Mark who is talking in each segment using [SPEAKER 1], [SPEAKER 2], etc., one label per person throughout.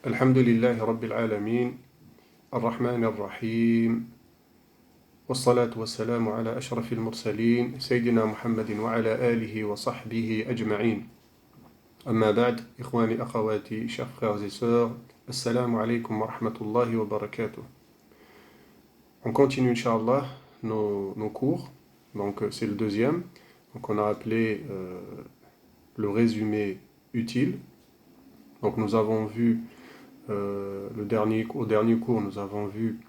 [SPEAKER 1] الحمد لله رب العالمين الرحمن الرحيم والصلاة والسلام على أشرف المرسلين سيدنا محمد وعلى آله وصحبه أجمعين أما بعد إخواني أخواتي chers frères et sœurs السلام عليكم ورحمة الله وبركاته. On continue Inch'Allah nos cours, donc c'est le deuxième, donc on a appelé le résumé utile. Donc nous avons vu au dernier cours, nous avons vu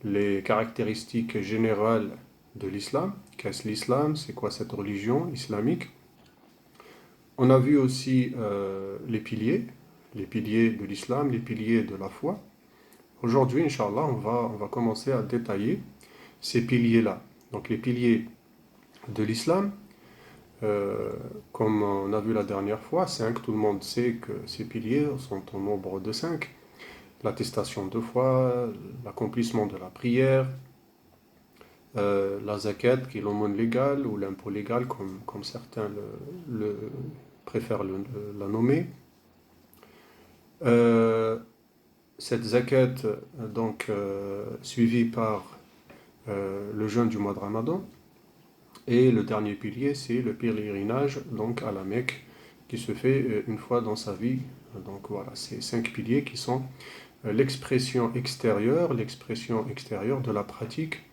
[SPEAKER 1] les caractéristiques générales de l'islam. Qu'est-ce l'islam? C'est quoi cette religion islamique? On a vu aussi les piliers de l'islam, les piliers de la foi. Aujourd'hui, Inch'Allah, on va commencer à détailler ces piliers-là. Donc les piliers de l'islam, comme on a vu la dernière fois, 5, tout le monde sait que ces piliers sont au nombre de 5. L'attestation de foi, l'accomplissement de la prière, la zakat qui est l'aumône légale ou l'impôt légal comme certains préfèrent la nommer. Cette zakat donc suivie par le jeûne du mois de Ramadan, et le dernier pilier c'est le pèlerinage donc à la Mecque qui se fait une fois dans sa vie. Donc voilà, ces 5 piliers qui sont l'expression extérieure de la pratique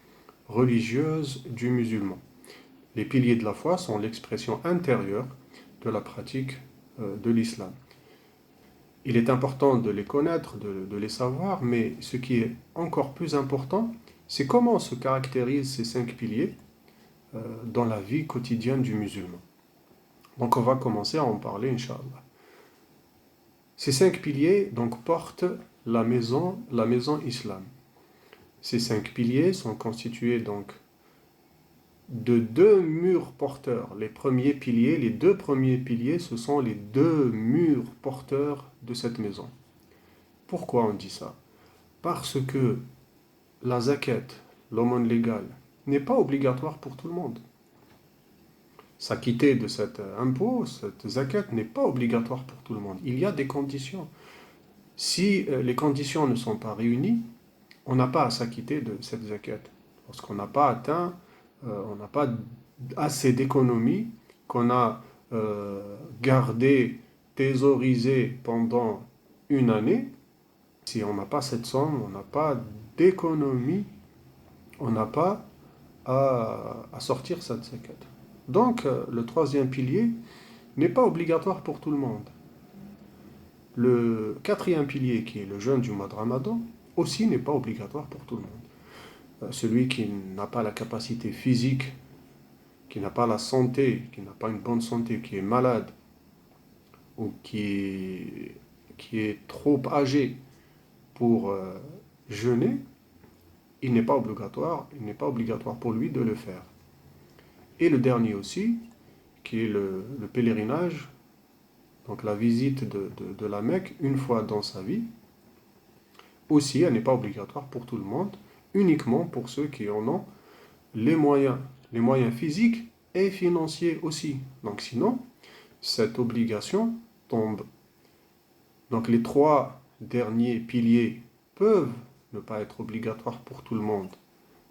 [SPEAKER 1] religieuse du musulman. Les piliers de la foi sont l'expression intérieure de la pratique de l'islam. Il est important de les connaître, de les savoir, mais ce qui est encore plus important, c'est comment se caractérisent ces 5 piliers dans la vie quotidienne du musulman. Donc on va commencer à en parler, Inch'Allah. Ces 5 piliers donc portent la maison islam. Ces 5 piliers sont constitués donc de 2 murs porteurs. Les deux premiers piliers, ce sont les 2 murs porteurs de cette maison. Pourquoi on dit ça? Parce que la zakat, l'aumône légale, n'est pas obligatoire pour tout le monde. S'acquitter de cet impôt, cette zakat, n'est pas obligatoire pour tout le monde. Il y a des conditions. Si les conditions ne sont pas réunies, on n'a pas à s'acquitter de cette zakat. Parce qu'on n'a pas atteint, on n'a pas assez d'économies qu'on a gardé, thésaurisé pendant une année. Si on n'a pas cette somme, on n'a pas d'économie, on n'a pas à sortir cette zakat. Donc, le troisième pilier n'est pas obligatoire pour tout le monde. Le quatrième pilier, qui est le jeûne du mois de Ramadan, aussi n'est pas obligatoire pour tout le monde. Celui qui n'a pas la capacité physique, qui n'a pas la santé, qui n'a pas une bonne santé, qui est malade, ou qui est trop âgé pour jeûner, il n'est pas obligatoire pour lui de le faire. Et le dernier aussi, qui est le pèlerinage, donc la visite de la Mecque une fois dans sa vie, aussi elle n'est pas obligatoire pour tout le monde, uniquement pour ceux qui en ont les moyens physiques et financiers aussi. Donc sinon, cette obligation tombe. Donc les 3 derniers piliers peuvent ne pas être obligatoires pour tout le monde.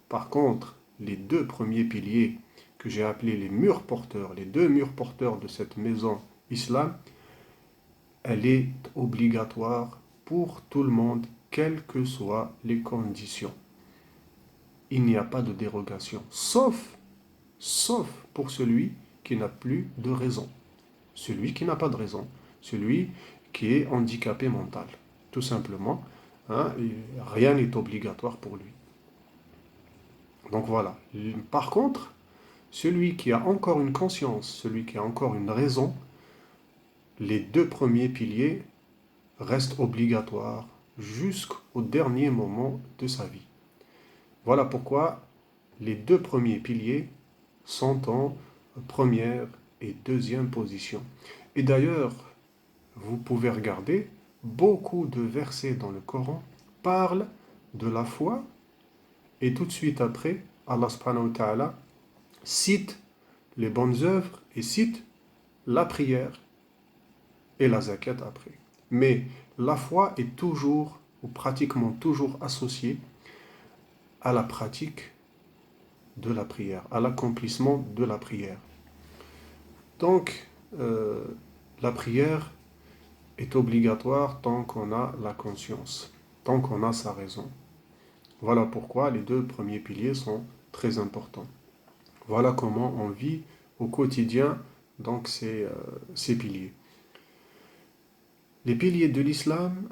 [SPEAKER 1] Par contre, les 2 premiers piliers que j'ai appelés les 2 murs porteurs de cette maison islam, elle est obligatoire pour tout le monde, quelles que soient les conditions. Il n'y a pas de dérogation, sauf pour celui qui n'a plus de raison. Celui qui n'a pas de raison, celui qui est handicapé mental. Tout simplement, rien n'est obligatoire pour lui. Donc voilà. Par contre, celui qui a encore une conscience, celui qui a encore une raison, les 2 premiers piliers restent obligatoires jusqu'au dernier moment de sa vie. Voilà pourquoi les 2 premiers piliers sont en première et deuxième position. Et d'ailleurs, vous pouvez regarder, beaucoup de versets dans le Coran parlent de la foi, et tout de suite après, Allah subhanahu wa ta'ala cite les bonnes œuvres et cite la prière et la zakat après. Mais la foi est toujours, ou pratiquement toujours associée à la pratique de la prière, à l'accomplissement de la prière. Donc, la prière est obligatoire tant qu'on a la conscience, tant qu'on a sa raison. Voilà pourquoi les deux premiers piliers sont très importants. Voilà comment on vit au quotidien donc ces piliers. Les piliers de l'islam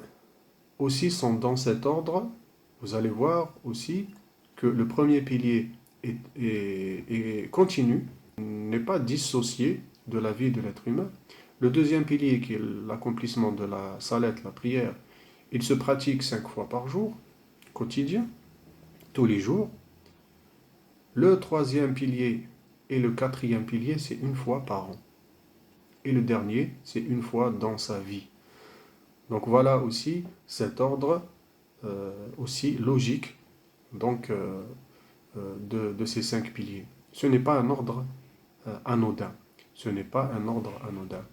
[SPEAKER 1] aussi sont dans cet ordre. Vous allez voir aussi que le premier pilier est continu, n'est pas dissocié de la vie de l'être humain. Le deuxième pilier, qui est l'accomplissement de la salat, la prière, il se pratique 5 fois par jour, quotidien, tous les jours. Le troisième pilier et le quatrième pilier, c'est une fois par an. Et le dernier, c'est une fois dans sa vie. Donc voilà aussi cet ordre aussi logique donc, de ces 5 piliers. Ce n'est pas un ordre anodin. Ce n'est pas un ordre anodin.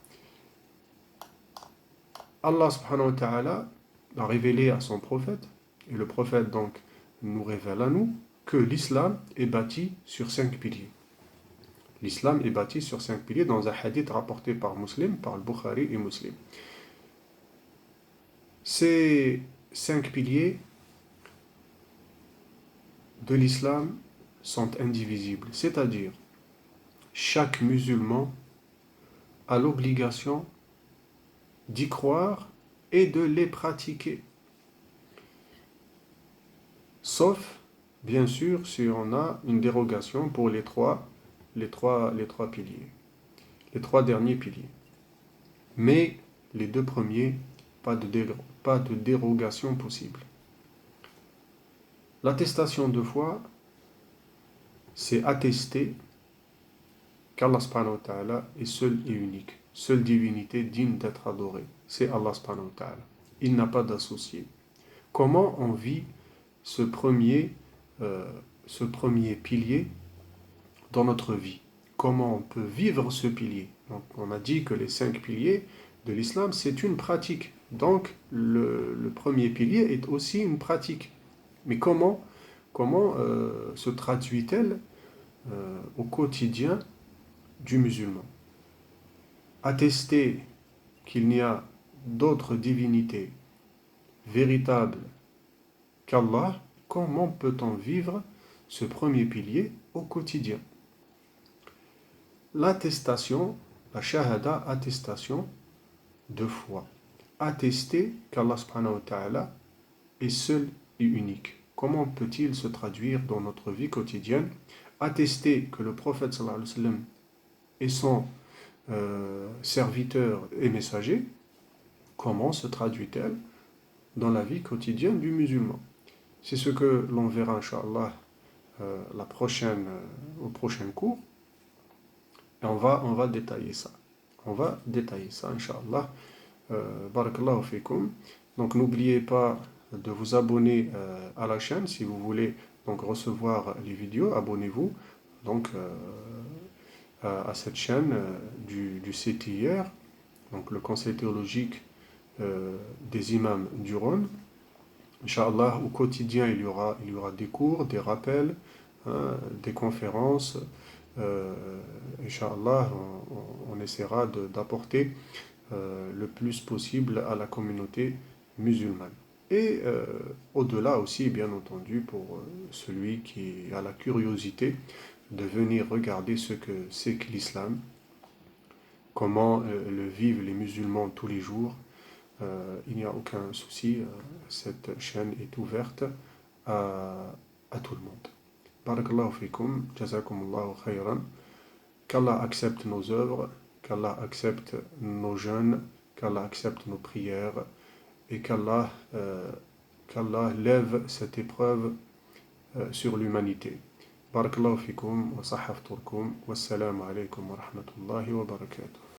[SPEAKER 1] Allah subhanahu wa ta'ala a révélé à son prophète, et le prophète donc nous révèle à nous, que l'islam est bâti sur 5 piliers. L'islam est bâti sur 5 piliers dans un hadith rapporté par Muslim, par le Bukhari et Muslim. Ces 5 piliers de l'islam sont indivisibles, c'est-à-dire chaque musulman a l'obligation d'y croire et de les pratiquer. Sauf, bien sûr, si on a une dérogation pour les trois piliers, les 3 derniers piliers. Mais les 2 premiers, pas de dérogation possible. L'attestation de foi, c'est attester qu'Allah subhanahu wa ta'ala est seul et unique, seule divinité digne d'être adorée. C'est Allah subhanahu wa ta'ala. Il n'a pas d'associé. Comment on vit ce premier pilier dans notre vie? Comment on peut vivre ce pilier? Donc, on a dit que les 5 piliers de l'islam, c'est une pratique. Donc, le premier pilier est aussi une pratique. Mais comment se traduit-elle au quotidien du musulman? Attester qu'il n'y a d'autres divinités véritables qu'Allah, comment peut-on vivre ce premier pilier au quotidien? L'attestation, la shahada, attestation de foi. Attester qu'Allah subhanahu wa ta'ala est seul et unique. Comment peut-il se traduire dans notre vie quotidienne? Attester que le prophète sallallahu alayhi wa sallam est son serviteur et messager. Comment se traduit-elle dans la vie quotidienne du musulman? C'est ce que l'on verra, Inch'Allah, au prochain cours. Et on va détailler ça. On va détailler ça, Inch'Allah. Barakallahu fikum. Donc n'oubliez pas de vous abonner à la chaîne si vous voulez donc recevoir les vidéos. Abonnez-vous donc à cette chaîne du CTIR, donc le Conseil théologique des imams du Rhône. Inch'Allah, au quotidien, il y aura des cours, des rappels, des conférences. Inch'Allah, on essaiera d'apporter le plus possible à la communauté musulmane. Et au-delà aussi, bien entendu, pour celui qui a la curiosité de venir regarder ce que c'est que l'islam, comment le vivent les musulmans tous les jours, il n'y a aucun souci, cette chaîne est ouverte à tout le monde. Barakallahu fikum, jazakumullahu khayran. Qu'Allah accepte nos œuvres, qu'Allah accepte nos jeûnes, qu'Allah accepte nos prières et qu'Allah lève cette épreuve sur l'humanité. Barakallahu fikum wa sahafturkum. Wassalamu alaykum wa rahmatullahi wa barakatuh.